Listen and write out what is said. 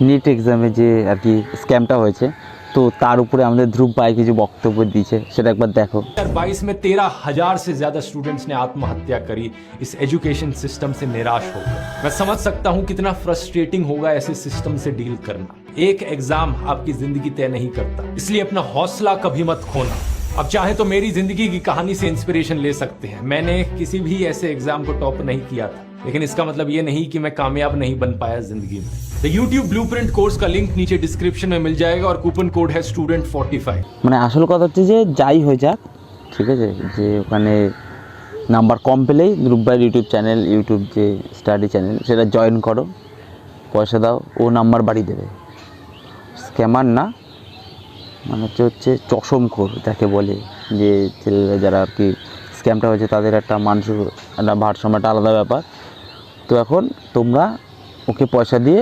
Net এক্সামে যে আর কি স্ক্যামটা হয়েছে, তো তার উপরে আমাদের ধ্রুব ভাই কিছু বক্তব্য দিয়েছে, সেটা একবার দেখো। 2022 में 13,000 से ज्यादा स्टूडेंट्स ने आत्महत्या करी इस एजुकेशन सिस्टम से निराश होकर। मैं समझ सकता हूं कितना फ्रस्ट्रेटिंग होगा ऐसे सिस्टम से डील करना। एक एग्जाम आपकी जिंदगी तय नहीं करता, इसलिए अपना हौसला कभी मत खोना। अब चाहे तो मेरी जिंदगी की कहानी से इंस्पिरेशन ले सकते हैं। मैंने किसी भी ऐसे एग्जाम को टॉप नहीं किया था, लेकिन इसका मतलब ये नहीं कि मैं कामयाब नहीं बन पाया जिंदगी में। द यूट्यूब ब्लूप्रिंट कोर्स का लिंक नीचे डिस्क्रिप्शन में मिल जाएगा और कूपन कोड है student45। মানে আসল কথা হচ্ছে যে যাই হয়ে যাক, ঠিক আছে, যে ওখানে নাম্বার কম পেলেই ধ্রুব ভাইয়ের ইউটিউব চ্যানেল, ইউটিউব যে স্টাডি চ্যানেল, সেটা জয়েন করো, পয়সা দাও, ও নাম্বার বাড়িয়ে দেবে। স্ক্যামার না, মানে হচ্ছে চশমখোর যাকে বলে, যে ছেলেরা যারা আর কি স্ক্যামটা হয়েছে তাদের একটা মানসিক একটা ভারসাম্য, একটা আলাদা ব্যাপার। তো এখন তোমরা ওকে পয়সা দিয়ে